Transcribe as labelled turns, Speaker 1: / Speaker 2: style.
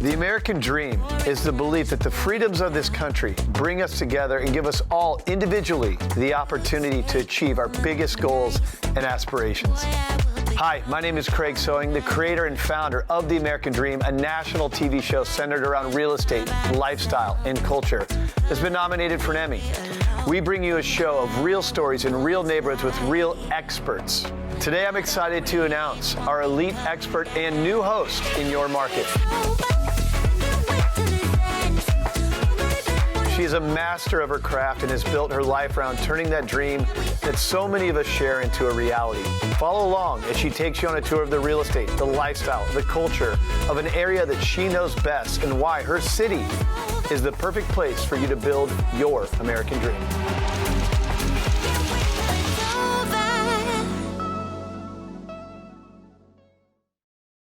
Speaker 1: The American dream is the belief that the freedoms of this country bring us together and give us all individually the opportunity to achieve our biggest goals and aspirations. Hi, my name is Craig Sewing, the creator and founder of The American Dream, a national TV show centered around real estate, lifestyle, and culture that's been nominated for an Emmy. We bring you a show of real stories in real neighborhoods with real experts. Today, I'm excited to announce our elite expert and new host in your market. She is a master of her craft and has built her life around turning that dream that so many of us share into a reality. Follow along as she takes you on a tour of the real estate, the lifestyle, the culture of an area that she knows best and why her city is the perfect place for you to build your American dream.